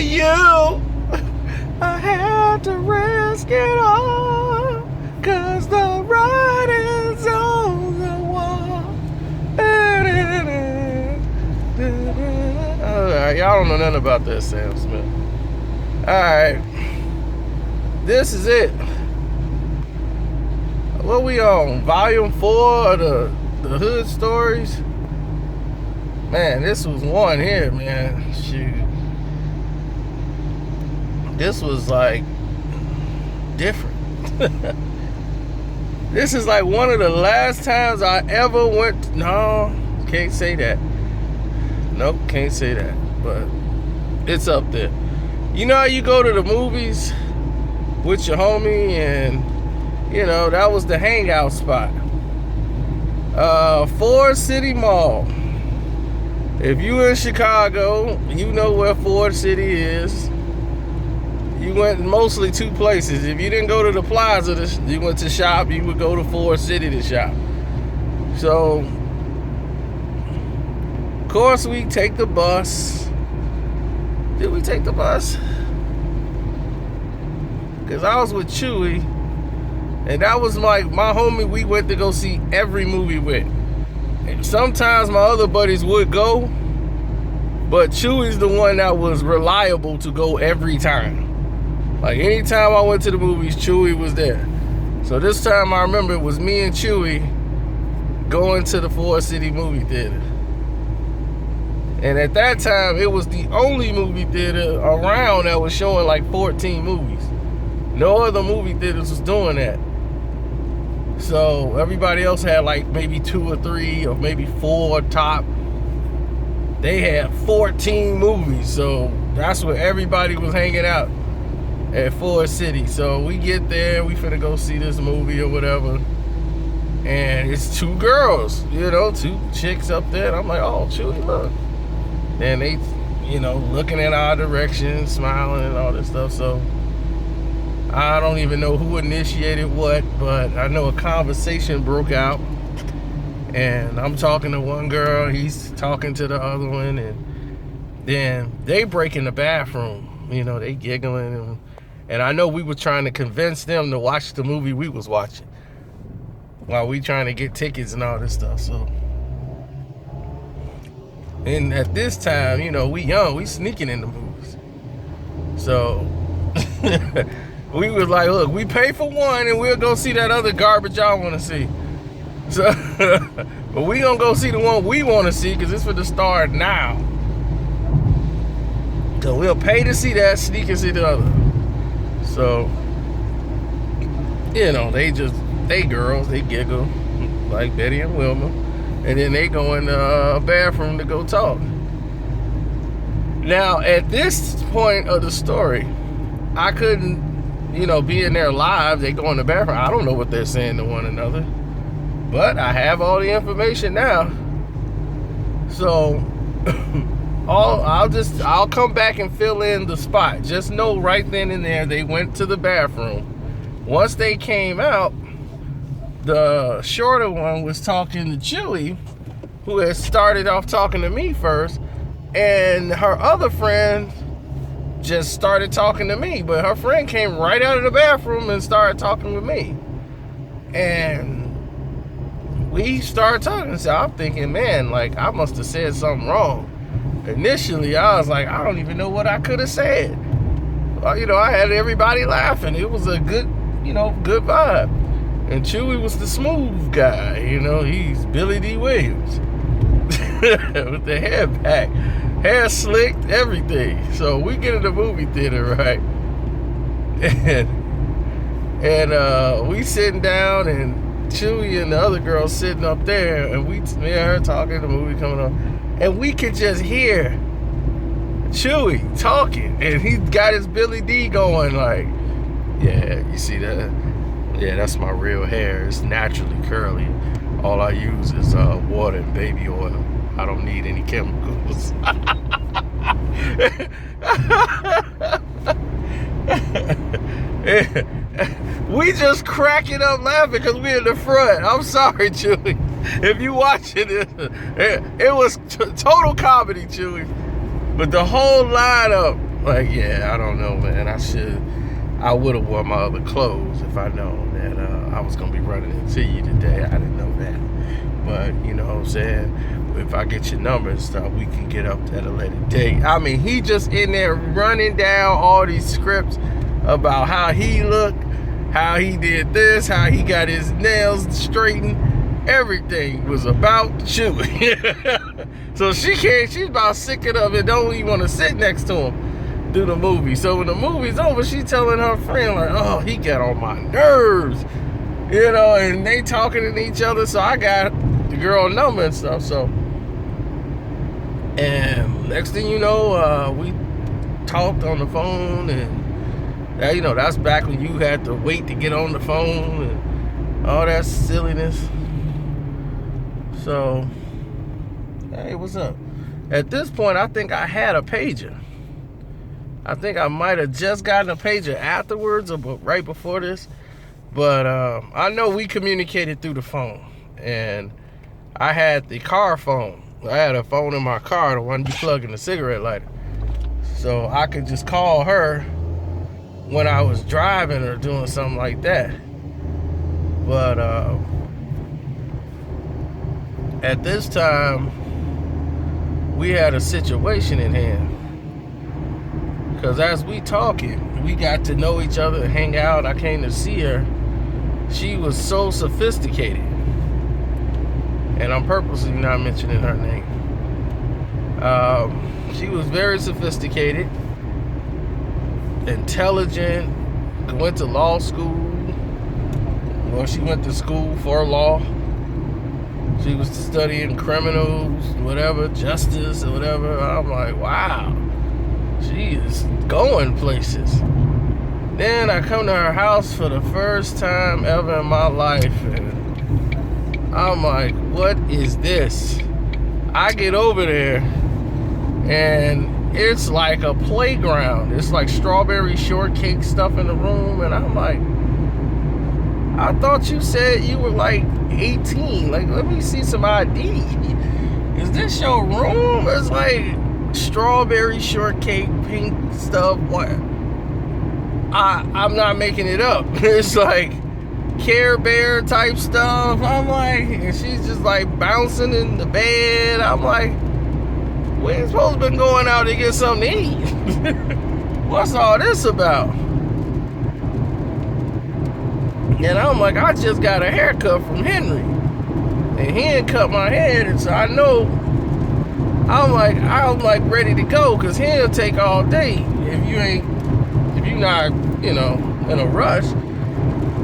you. I had to risk it all, 'cause the writing's on the wall. Alright, y'all don't know nothing about that, Sam Smith. Alright. This is it. What we on? Volume 4 of the Hood Stories? Man, this was one here, man. Shoot. This was like different. This is like one of the last times I ever went. No, can't say that. Nope, can't say that. But it's up there. You know how you go to the movies with your homie, and you know that was the hangout spot. Ford City Mall. If you in Chicago, you know where Ford City is. You went mostly two places. If you didn't go to the plaza, you went to shop, you would go to Ford City to shop. So, of course, we take the bus. Did we take the bus? Because I was with Chewy, and that was like my homie we went to go see every movie with. And sometimes my other buddies would go, but Chewy's the one that was reliable to go every time. Like anytime I went to the movies, Chewy was there. So this time I remember it was me and Chewy going to the Ford City movie theater. And at that time, it was the only movie theater around that was showing like 14 movies. No other movie theaters was doing that. So everybody else had like maybe 2 or 3 or maybe 4 top. They had 14 movies. So that's where everybody was hanging out, at Ford City. So we get there, we finna go see this movie or whatever, and it's 2 girls, you know, 2 chicks up there, and I'm like, oh, Chewy, look. And they, you know, looking in our direction, smiling and all this stuff. So I don't even know who initiated what, but I know a conversation broke out, and I'm talking to one girl, he's talking to the other one, and then they break in the bathroom, you know, they giggling, and I know we were trying to convince them to watch the movie we was watching while we trying to get tickets and all this stuff. So, and at this time, you know, we young, we sneaking in the movies. So we was like, look, we pay for one and we'll go see that other garbage y'all want to see. So, but we gonna go see the one we want to see, because it's for the start now. So we'll pay to see that, sneak and see the other. So, you know, they girls, they giggle like Betty and Wilma, and then they go in the bathroom to go talk. Now, at this point of the story, I couldn't, you know, be in there live. They go in the bathroom. I don't know what they're saying to one another, but I have all the information now. So I'll come back and fill in the spot. Just know right then and there they went to the bathroom. Once they came out, the shorter one was talking to Chewy, who had started off talking to me first, and her other friend just started talking to me, but her friend came right out of the bathroom and started talking with me. And we started talking, so I'm thinking, man, like, I must have said something wrong. Initially, I was like, I don't even know what I could have said. You know, I had everybody laughing. It was a good, you know, good vibe. And Chewy was the smooth guy, you know, he's Billy D. Williams. With the hair back, hair slicked, everything. So we get in the movie theater, right? And we sitting down, and Chewy and the other girl sitting up there, and me and her talking, the movie coming on, and we could just hear Chewy talking, and he got his Billy D going, like, yeah, you see that? Yeah, that's my real hair. It's naturally curly. All I use is water and baby oil. I don't need any chemicals. We just cracking up laughing because we in the front. I'm sorry, Chewy. If you watching it was total comedy, Chewy. But the whole lineup Like, yeah, I don't know, man. I would have worn my other clothes if I known that I was gonna be running into you today. I didn't know that. But, you know what I'm saying? If I get your number and stuff, we can get up at a later date. I mean, he just in there running down all these scripts about how he looked, how he did this, how he got his nails straightened. Everything was about Chewy. So she's about sick of it, don't even want to sit next to him through the movie. So when the movie's over, she telling her friend, like, oh, he got on my nerves. You know, and they talking to each other. So I got the girl number and stuff. So, and next thing you know, we talked on the phone, and you know, that's back when you had to wait to get on the phone and all that silliness. So, hey, what's up? At this point, I think I had a pager. I think I might have just gotten a pager afterwards or right before this. But I know we communicated through the phone. And I had the car phone. I had a phone in my car, the one you plug in the cigarette lighter. So I could just call her when I was driving or doing something like that. But at this time, we had a situation in hand. Because as we talking, we got to know each other and hang out. I came to see her. She was so sophisticated. And I'm purposely not mentioning her name. She was very sophisticated, intelligent, went to law school. Well, she went to school for law. She was studying criminals, whatever, justice or whatever. I'm like, wow, she is going places. Then I come to her house for the first time ever in my life, and I'm like, what is this? I get over there, and it's like a playground. It's like strawberry shortcake stuff in the room, and I'm like, I thought you said you were like 18. Like, let me see some ID. Is this your room? It's like strawberry shortcake, pink stuff. What? I'm not making it up. It's like Care Bear type stuff. I'm like, and she's just like bouncing in the bed. I'm like, we ain't supposed to been going out to get something to eat. What's all this about? And I'm like, I just got a haircut from Henry, and he ain't cut my head, and so I know. I'm like ready to go, cause he'll take all day if you're not, you know, in a rush.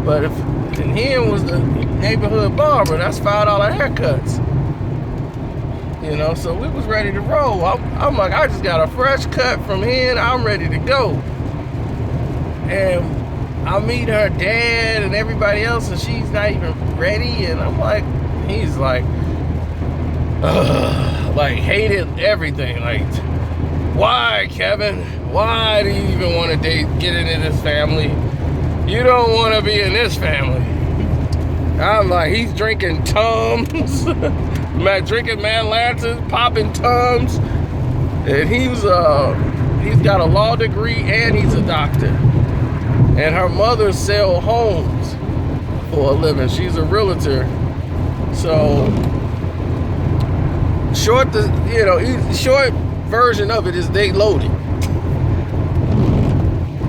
But and him was the neighborhood barber, that's $5 haircuts. You know, so we was ready to roll. I'm like, I just got a fresh cut from him. I'm ready to go. And I meet her dad and everybody else, and she's not even ready. And I'm like, he's like, like hated everything. Like, why, Kevin? Why do you even want to get into this family? You don't want to be in this family. I'm like, he's drinking Tums, drinking Mad Lances, popping Tums, and he's got a law degree and he's a doctor. And her mother sells homes for a living. She's a realtor. So short version of it is they loaded.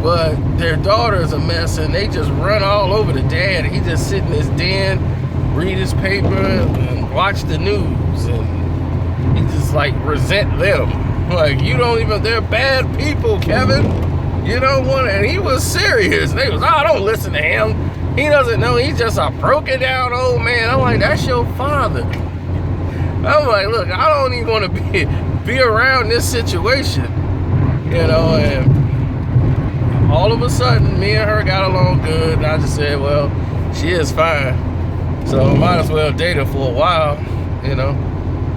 But their daughter's a mess, and they just run all over the dad. He just sit in his den, read his paper, and watch the news. And he just like resent them. Like, you don't even, they're bad people, Kevin. You don't want to, and he was serious. They was, oh, don't listen to him. He doesn't know, he's just a broken down old man. I'm like, that's your father. I'm like, look, I don't even want to be around this situation. You know, and all of a sudden, me and her got along good, and I just said, well, she is fine, so I might as well date her for a while. You know,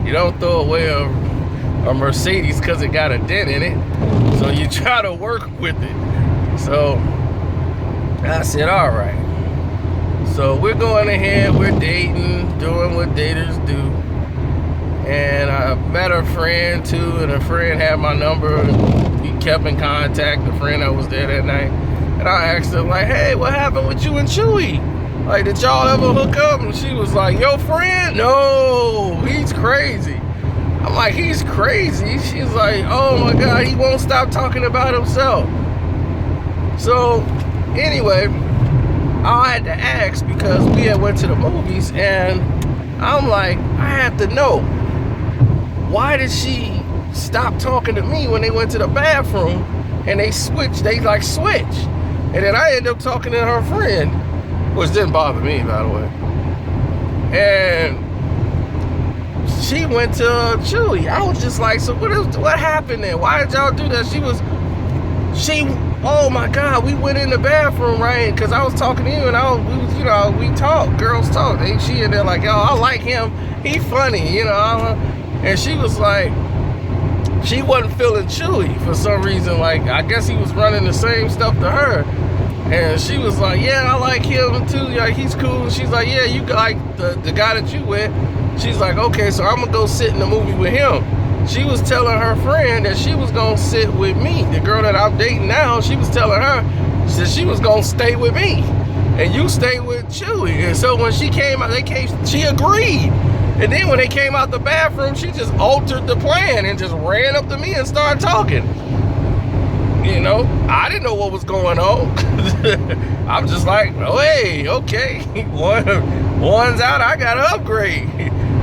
you don't throw away a Mercedes because it got a dent in it, so you try to work with it. So I said, all right. So we're going ahead, we're dating, doing what daters do. And I met her friend too, and her friend had my number. we kept in contact, the friend that was there that night. And I asked her, like, hey, what happened with you and Chewy? Like, did y'all ever hook up? And she was like, your friend? No, he's crazy. I'm like, he's crazy? She's like, oh my God, he won't stop talking about himself. So, anyway, I had to ask because we had went to the movies, and I'm like, I have to know, why did she stop talking to me when they went to the bathroom and they switched, and then I ended up talking to her friend, which didn't bother me, by the way. And she went to Chewy. I was just like, so what happened there? Why did y'all do that? Oh my God, we went in the bathroom, right? Because I was talking to you, and we talk, girls talk. She in there like, yo, I like him. He funny, And she was like, she wasn't feeling Chewy for some reason. Like, I guess he was running the same stuff to her. And she was like, yeah, I like him too. Like, he's cool. And she's like, yeah, you like the guy that you with. She's like, okay, so I'm going to go sit in the movie with him. She was telling her friend that she was going to sit with me. The girl that I'm dating now, she was telling her that she was going to stay with me. And you stay with Chewy. And so when she came out, she agreed. And then when they came out the bathroom, she just altered the plan and just ran up to me and started talking. I didn't know what was going on. I'm just like, oh, hey, okay. One's out, I got to upgrade.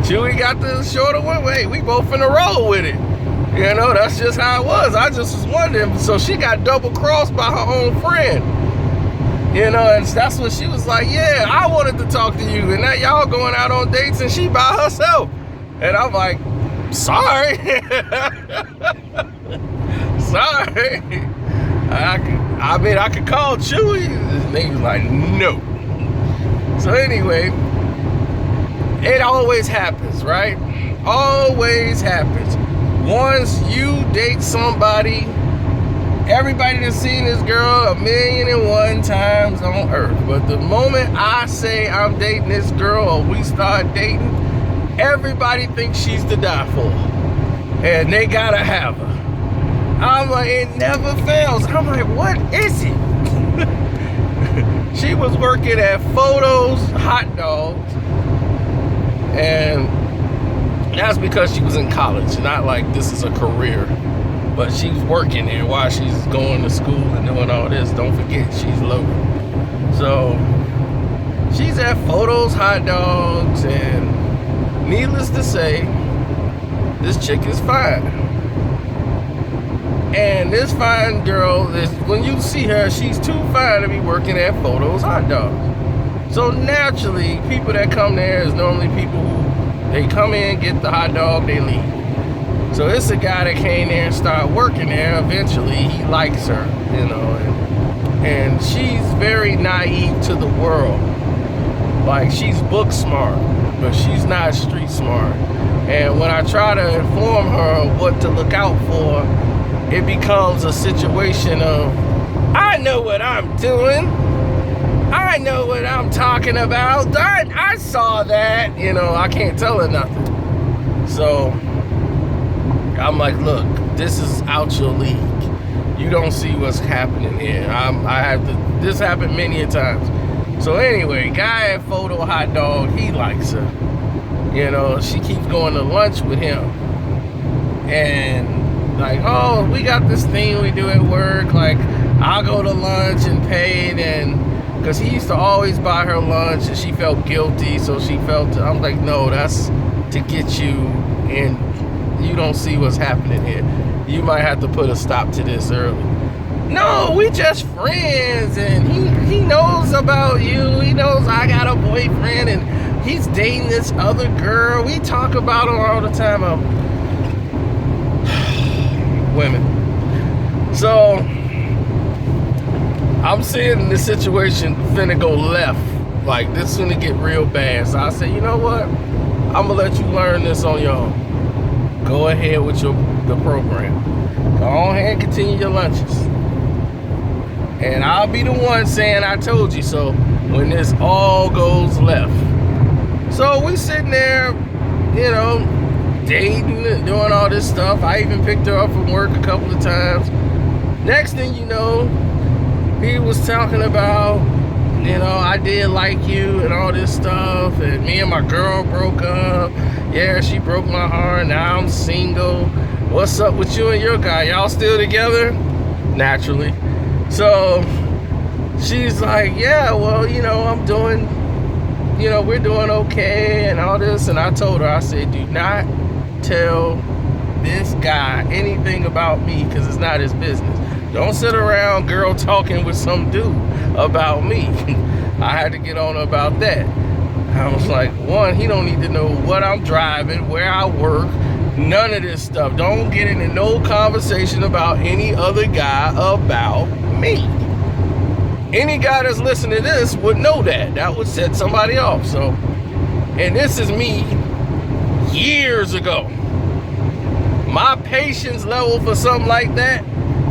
Chewy got the shorter one. Wait, we both in a row with it. That's just how it was. I just was wondering. So she got double crossed by her own friend. And that's what she was like, yeah, I wanted to talk to you. And now y'all going out on dates and she by herself. And I'm like, sorry. Sorry. I could call Chewy. And he was like, no. So anyway, it always happens, right? Always happens. Once you date somebody, everybody that's seen this girl 1,000,001 times on earth. But the moment I say I'm dating this girl or we start dating, everybody thinks she's to die for. And they gotta have her. I'm like, it never fails. I'm like, what is it? She was working at Photos Hot Dogs. And that's because she was in college. Not like this is a career. But she's working there while she's going to school and doing all this. Don't forget, she's local. So, she's at Photos Hot Dogs. And needless to say, this chick is fine. And this fine girl, when you see her, she's too fine to be working at Photos Hot Dogs. So naturally, people that come there is normally people who, they come in, get the hot dog, they leave. So it's a guy that came there and started working there. Eventually, he likes her, and she's very naive to the world. Like, she's book smart, but she's not street smart. And when I try to inform her what to look out for, it becomes a situation of, I know what I'm doing. I know what I'm talking about. I saw that. I can't tell her nothing. So, I'm like, look, this is out your league. You don't see what's happening here. This happened many a times. So anyway, guy at Photo Hot Dog, he likes her. She keeps going to lunch with him. And like, oh, we got this thing we do at work. Like, I'll go to lunch and pay it. And because he used to always buy her lunch and she felt guilty. So I'm like, no, that's to get you in. You don't see what's happening here. You might have to put a stop to this early. No, we just friends, and he knows about you. He knows I got a boyfriend, and he's dating this other girl. We talk about her all the time. Women. So I'm seeing the situation finna go left. Like, this finna get real bad. So I said, you know what? I'm gonna let you learn this on your own. Go ahead with the program. Go on ahead and continue your lunches. And I'll be the one saying I told you so when this all goes left. So we sitting there, dating and doing all this stuff. I even picked her up from work a couple of times. Next thing you know, he was talking about, I did like you and all this stuff, and me and my girl broke up. Yeah, she broke my heart. Now I'm single. What's up with you and your guy? Y'all still together? Naturally. So she's like, yeah, well, I'm doing, we're doing okay and all this. And I told her, I said, do not tell this guy anything about me, because it's not his business. Don't sit around girl talking with some dude about me. I had to get on about that. I was like, one, he don't need to know what I'm driving, where I work, none of this stuff. Don't get into no conversation about any other guy about me. Any guy that's listening to this would know that. That would set somebody off. So, and this is me years ago. My patience level for something like that,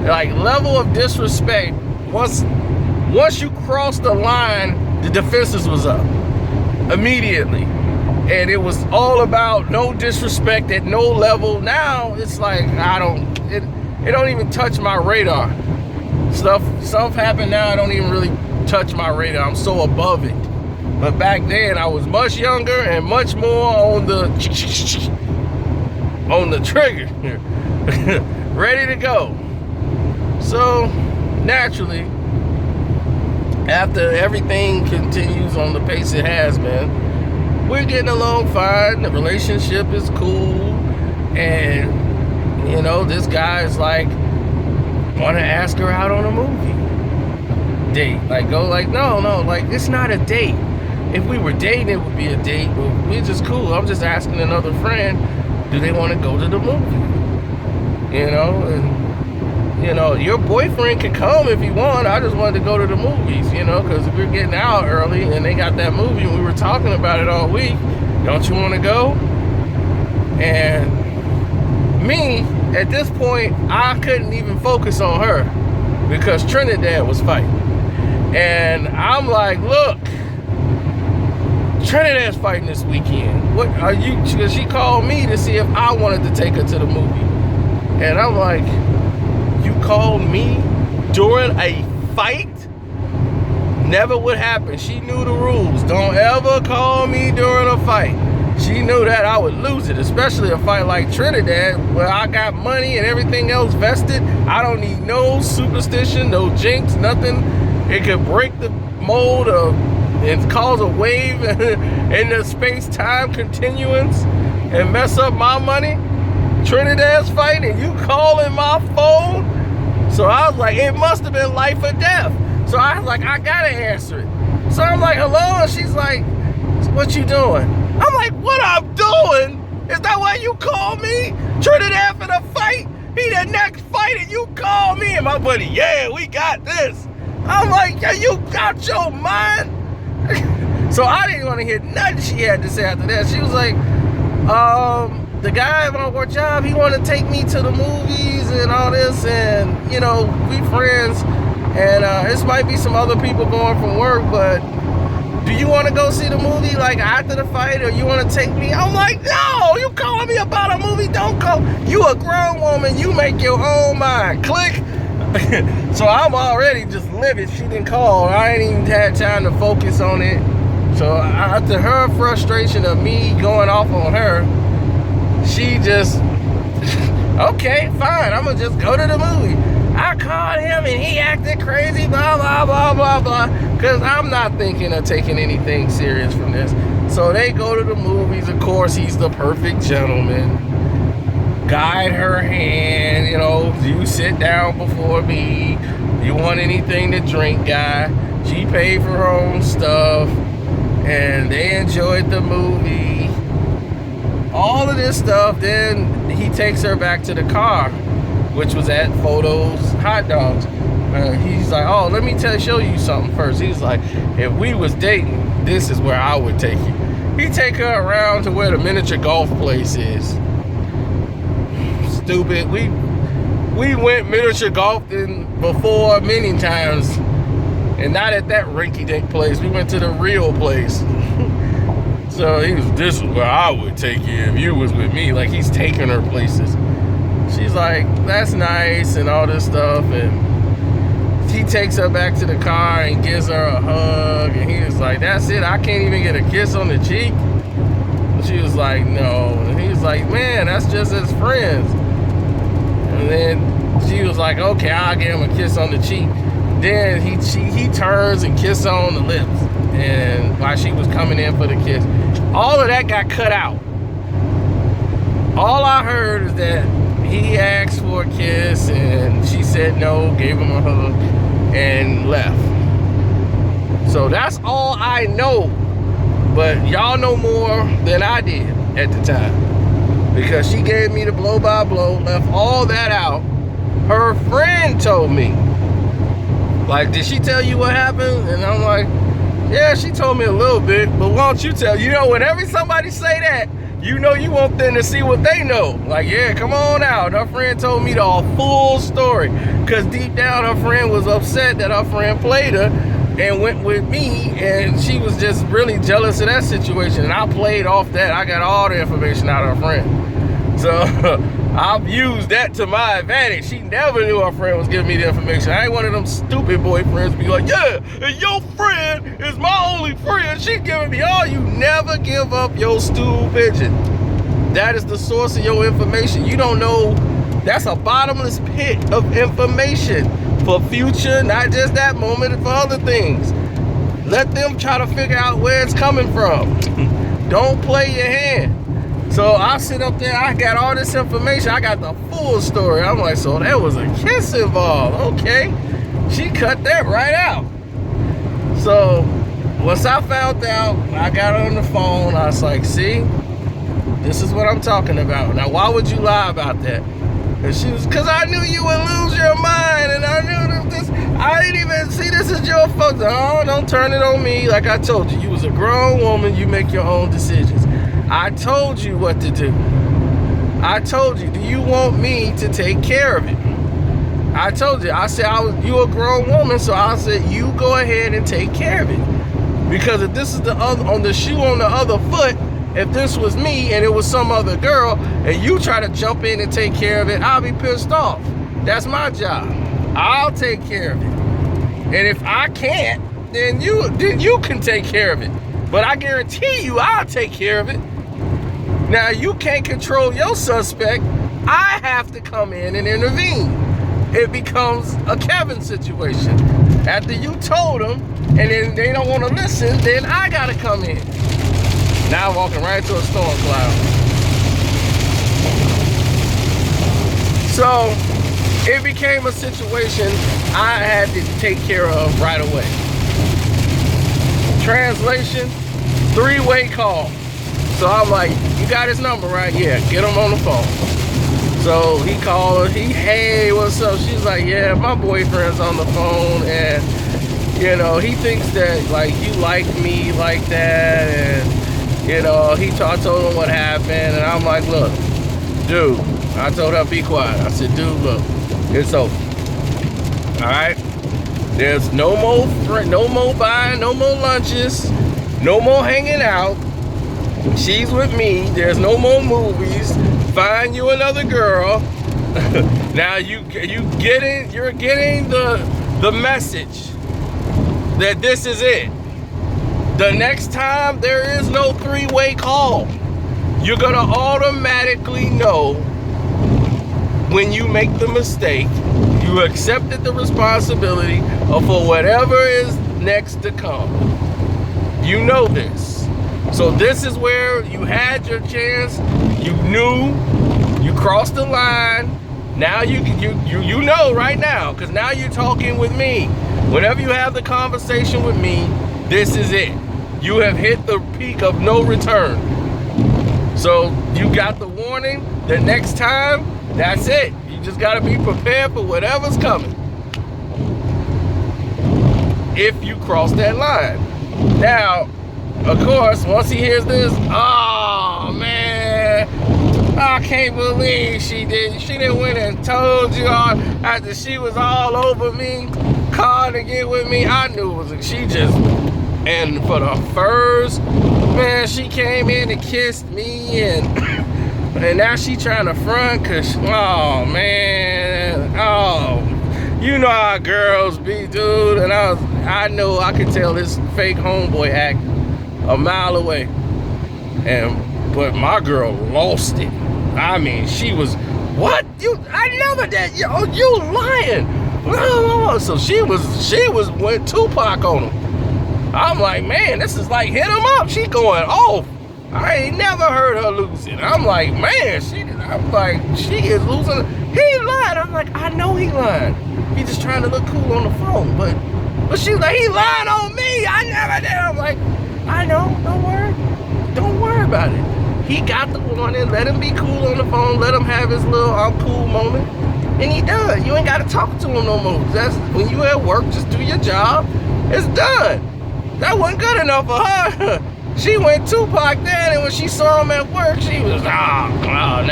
like level of disrespect, once you cross the line, the defenses was up immediately. And it was all about no disrespect at no level. Now it's like it don't even touch my radar. Stuff happened now, I don't even really touch my radar. I'm so above it. But back then I was much younger and much more on the trigger. Ready to go. So naturally, after everything continues on the pace it has been, we're getting along fine. The relationship is cool. And, this guy is like, want to ask her out on a movie date. Like, no, like, it's not a date. If we were dating, it would be a date. But we're just cool. I'm just asking another friend, do they want to go to the movie? Your boyfriend can come if you want. I just wanted to go to the movies, because we're getting out early and they got that movie and we were talking about it all week. Don't you want to go? And me, at this point, I couldn't even focus on her because Trinidad was fighting. And I'm like, look, Trinidad's fighting this weekend. What are you? Because she called me to see if I wanted to take her to the movie. And I'm like, you called me during a fight? Never would happen. She knew the rules. Don't ever call me during a fight. She knew that I would lose it, especially a fight like Trinidad where I got money and everything else vested. I don't need no superstition, no jinx, nothing. It could break the mold and cause a wave in the space-time continuance and mess up my money. Trinidad's fighting and you calling my phone? So I was like, it must have been life or death. So I was like, I gotta answer it. So I'm like, hello? And she's like, what you doing? I'm like, what I'm doing? Is that why you call me? Trinidad for the fight? He the next fight and you call me? And my buddy, yeah, we got this. I'm like, yeah, you got your mind? So I didn't want to hear nothing she had to say after that. She was like, the guy at my work job, he want to take me to the movies and all this, and we friends, and this might be some other people going from work, but do you want to go see the movie like after the fight, or you want to take me? I'm like, no, you calling me about a movie? Don't call. You a grown woman, you make your own mind. Click. So I'm already just livid. She didn't call. I ain't even had time to focus on it. So after her frustration of me going off on her, she just, okay, fine, I'm gonna just go to the movie. I called him and he acted crazy, blah, blah, blah, blah, blah, because I'm not thinking of taking anything serious from this. So they go to the movies. Of course, he's the perfect gentleman. Guide her hand, you sit down before me. You want anything to drink, guy? She paid for her own stuff, and they enjoyed the movie. All of this stuff, then he takes her back to the car, which was at Photo's Hot Dogs. He's like, oh, let me show you something first. He's like, if we was dating, this is where I would take you. He take her around to where the miniature golf place is. Stupid. We went miniature golfing before many times, and not at that rinky-dink place. We went to the real place. So this is where I would take you if you was with me. Like, he's taking her places. she's like, that's nice and all this stuff. And he takes her back to the car and gives her a hug. And he was like, that's it? I can't even get a kiss on the cheek? And she was like, no. And he was like, man, that's just as friends. And then she was like, okay, I'll give him a kiss on the cheek. Then he turns and kisses her on the lips. And while she was coming in for the kiss, all of that got cut out. All I heard is that he asked for a kiss and she said no, gave him a hug, and left. So that's all I know. But y'all know more than I did at the time, because she gave me the blow by blow, left all that out. Her friend told me, like, did she tell you what happened? And I'm like, yeah, she told me a little bit, but why don't you tell? You know, whenever somebody say that, you know you want them to see what they know. Like, yeah, come on out. Her friend told me the full story, because deep down her friend was upset that her friend played her and went with me, and she was just really jealous of that situation. And I played off that. I got all the information out of her friend. So I've used that to my advantage. She never knew her friend was giving me the information. I ain't one of them stupid boyfriends be like, yeah, and your friend is my only friend. She's giving me all. You never give up your stool pigeon. That is the source of your information. You don't know. That's a bottomless pit of information for future, not just that moment, for other things. Let them try to figure out where it's coming from. Don't play your hand. So I sit up there, I got all this information, I got the full story. I'm like, so there was a kiss involved. Okay, she cut that right out. So once I found out, I got on the phone, I was like, see, this is what I'm talking about. Now, why would you lie about that? And she was, because I knew you would lose your mind, and I knew this, I didn't even see this as your fault. Oh, don't turn it on me. Like I told you, you was a grown woman, you make your own decisions. I told you what to do. I told you, do you want me to take care of it? I told you, I said, you a grown woman, so I said, you go ahead and take care of it. Because if this is the other, on the shoe on the other foot, if this was me and it was some other girl and you try to jump in and take care of it, I'll be pissed off. That's my job. I'll take care of it. And if I can't, then you can take care of it. But I guarantee you I'll take care of it. Now, you can't control your suspect. I have to come in and intervene. It becomes a Kevin situation. After you told them and then they don't want to listen, then I got to come in. Now I'm walking right into a storm cloud. So it became a situation I had to take care of right away. Translation, 3-way call. So I'm like, you got his number, right? Yeah, get him on the phone. So he called her, hey, what's up? She's like, yeah, my boyfriend's on the phone, and, you know, he thinks that, like, you like me like that, and, you know, I told him what happened, and I'm like, look, dude, I told her, be quiet. I said, dude, look, it's over. All right? There's no more buying, no more lunches, no more hanging out. She's with me. There's no more movies. Find you another girl. Now you're getting the message that this is it. The next time there is no 3-way call. You're gonna automatically know when you make the mistake. You accepted the responsibility for whatever is next to come. You know this. So this is where you had your chance. You knew. You crossed the line. Now you know right now, because now you're talking with me. Whenever you have the conversation with me, this is it. You have hit the peak of no return. So you got the warning. The next time, that's it. You just got to be prepared for whatever's coming. If you cross that line. Now, of course, once he hears this, oh man, I can't believe she didn't went and told you all after she was all over me, calling to get with me. I knew it was she just, and for the first, man, she came in and kissed me and And now she trying to front, cause, oh man, oh, you know how girls be, dude. And I know I could tell this fake homeboy act a mile away. But my girl lost it. I mean, she was, what? I never did. You lying. So she went Tupac on him. I'm like, man, this is like hit him up. She going off. I ain't never heard her lose it. I'm like, man, she is losing. He lied. I'm like, I know he lied. He just trying to look cool on the phone. But she's like, he lied on me. I never did. I'm like, I know. Don't worry about it. He got the warning. Let him be cool on the phone. Let him have his little I'm cool moment. And he does. You ain't got to talk to him no more. That's when you at work, just do your job. It's done. That wasn't good enough for her. She went Tupac then, and when she saw him at work, she was, now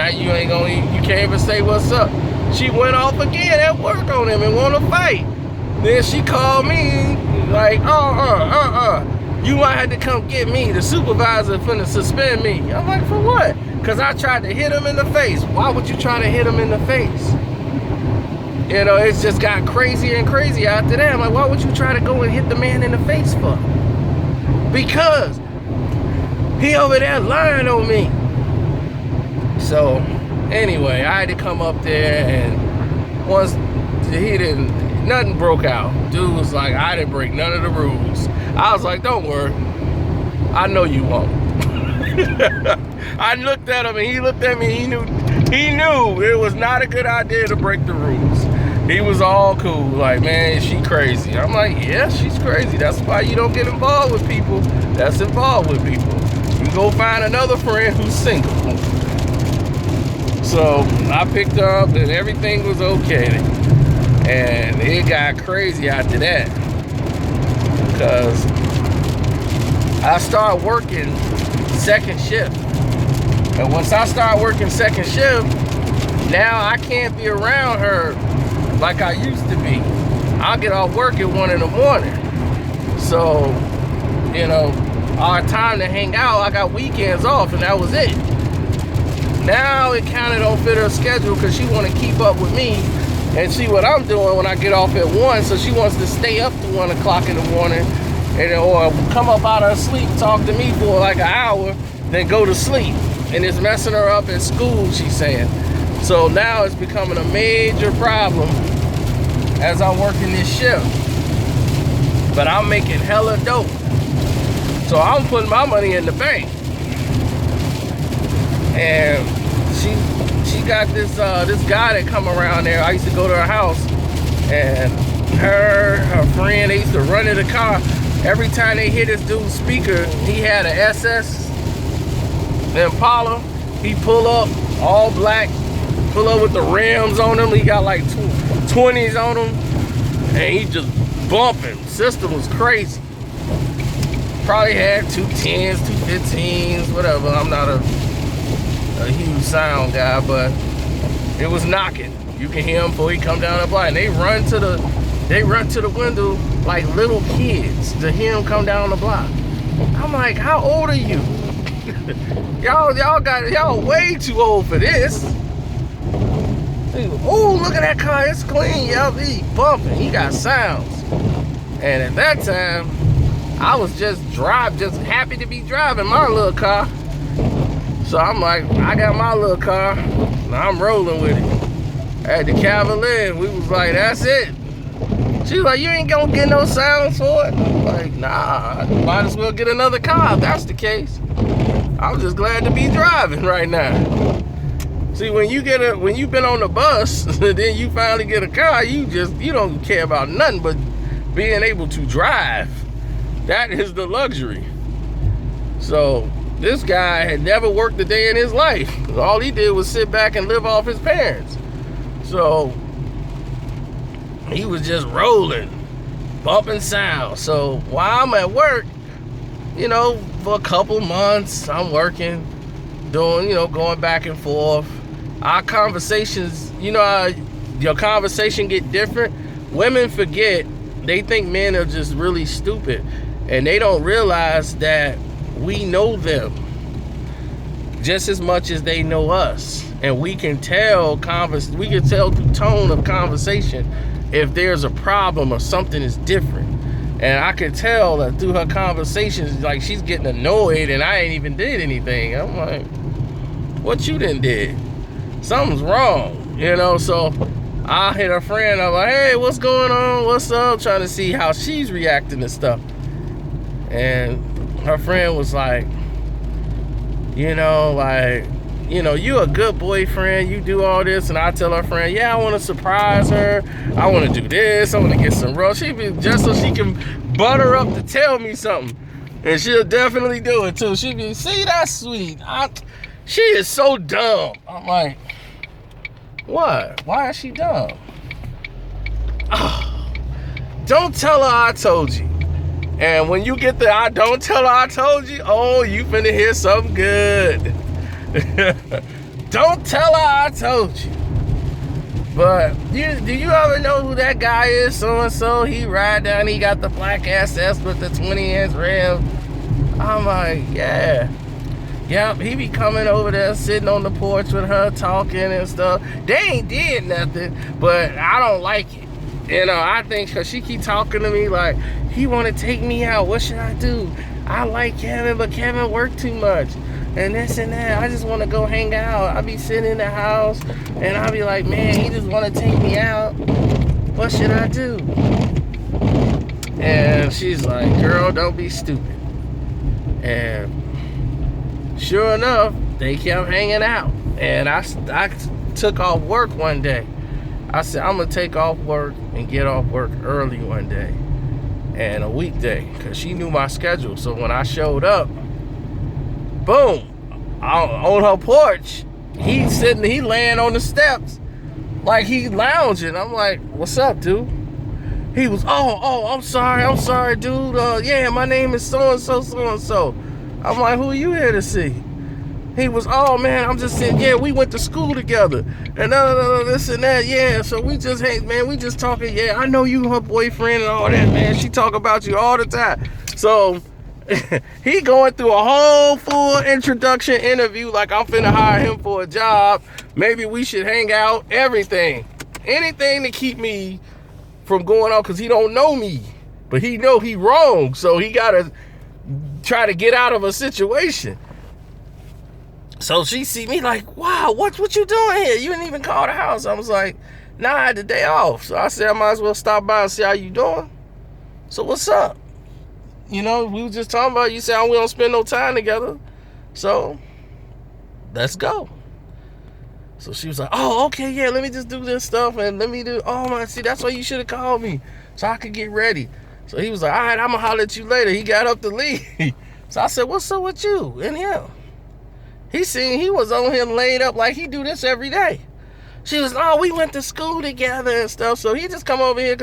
you can't even say what's up. She went off again at work on him and want to fight. Then she called me like, you might have to come get me. The supervisor finna suspend me. I'm like, for what? Because I tried to hit him in the face. Why would you try to hit him in the face? You know, it's just got crazier and crazier after that. I'm like, why would you try to go and hit the man in the face for? Because he over there lying on me. So, anyway, I had to come up there, and once nothing broke out. Dude was like, I didn't break none of the rules. I was like, don't worry. I know you won't. I looked at him, and he looked at me. He knew it was not a good idea to break the rules. He was all cool, like, man, she crazy. I'm like, yeah, she's crazy. That's why you don't get involved with people that's involved with people. You go find another friend who's single. So I picked her up, and everything was okay. And it got crazy after that, because I started working second shift. And once I start working second shift, now I can't be around her like I used to be. I'll get off work at 1 in the morning. So, you know, our time to hang out, I got weekends off, and that was it. Now it kind of don't fit her schedule, because she want to keep up with me and see what I'm doing when I get off at 1. So she wants to stay up to 1 o'clock in the morning, or come up out of her sleep, talk to me for like an hour, then go to sleep. And it's messing her up at school, she's saying. So now it's becoming a major problem as I'm working this shift. But I'm making hella dope. So I'm putting my money in the bank. And she got this guy that come around there. I used to go to her house, and her friend, they used to run in the car. Every time they hit this dude's speaker, he had an SS Impala. He pull up, all black, pull up with the rims on him. He got like 20s on him, and he just bumping. System was crazy. Probably had 210s, 215s, whatever. I'm not a huge sound guy, but it was knocking. You can hear him before he come down the block, and they run to the window like little kids to hear him come down the block. I'm like, how old are you? y'all way too old for this. Oh, look at that car, it's clean. Y'all be bumping. He got sounds. And at that time, I was just happy to be driving my little car. So I'm like, I got my little car, and I'm rolling with it. At the Cavalier, we was like, that's it. She was like, you ain't gonna get no sounds for it? I'm like, nah, I might as well get another car if that's the case. I'm just glad to be driving right now. See, when you've been on the bus, then you finally get a car, you don't care about nothing but being able to drive. That is the luxury. So this guy had never worked a day in his life. All he did was sit back and live off his parents. So he was just rolling, bumping sound. So while I'm at work, you know, for a couple months, I'm working, doing, you know, going back and forth. Our conversations, you know how your conversation get different? Women forget, they think men are just really stupid. And they don't realize that we know them. just as much as they know us. And we can tell through tone of conversation if there's a problem or something is different. And I could tell that through her conversations, like she's getting annoyed and I ain't even did anything. I'm like, what you done did? Something's wrong, you know? So I hit her friend. I'm like, hey, what's going on? What's up? Trying to see how she's reacting to stuff. And her friend was like, you know, you a good boyfriend, you do all this. And I tell her friend, yeah, I want to surprise her. I want to do this. I want to get some rose. She be just so she can butter up to tell me something. And she'll definitely do it too. She be, see, that's sweet. She is so dumb. I'm like, what? Why is she dumb? Oh, don't tell her I told you. And when you get the I don't tell her I told you, oh, you finna hear something good. Don't tell her I told you. But do you ever know who that guy is? So-and-so, he ride down, he got the black SS with the 20-inch rim. I'm like, yeah. Yep, he be coming over there, sitting on the porch with her, talking and stuff. They ain't did nothing, but I don't like it. You know, I think because she keep talking to me like, he want to take me out. What should I do? I like Kevin, but Kevin work too much. And this and that. I just want to go hang out. I be sitting in the house, and I be like, man, he just want to take me out. What should I do? And she's like, girl, don't be stupid. And sure enough, they kept hanging out. And I took off work one day. I said, I'm going to take off work and get off work early one day. And a weekday, because she knew my schedule. So when I showed up, boom, on her porch, he laying on the steps like he lounging. I'm like, what's up, dude? He was, oh, I'm sorry, dude. Yeah, my name is so-and-so. I'm like, who are you here to see? He was, oh man, I'm just saying, yeah, we went to school together. And this and that, yeah. So we just, hey man, we just talking, yeah, I know you her boyfriend and all that, man. She talk about you all the time. So he going through a whole full introduction interview like I'm finna hire him for a job. Maybe we should hang out, everything. Anything to keep me from going on, because he don't know me. But he know he wrong, so he gotta try to get out of a situation. So she see me like, wow, what you doing here? You didn't even call the house. I was like, nah, I had the day off. So I said, I might as well stop by and see how you doing. So what's up? You know, we were just talking about, you said we don't spend no time together. So let's go. So she was like, oh, okay, yeah, let me just do this stuff. And let me do, oh my, see, that's why you should have called me so I could get ready. So he was like, all right, I'm going to holler at you later. He got up to leave. So I said, what's up with you and him? He was on him laid up like he do this every day. She was, oh, we went to school together and stuff. So he just come over here because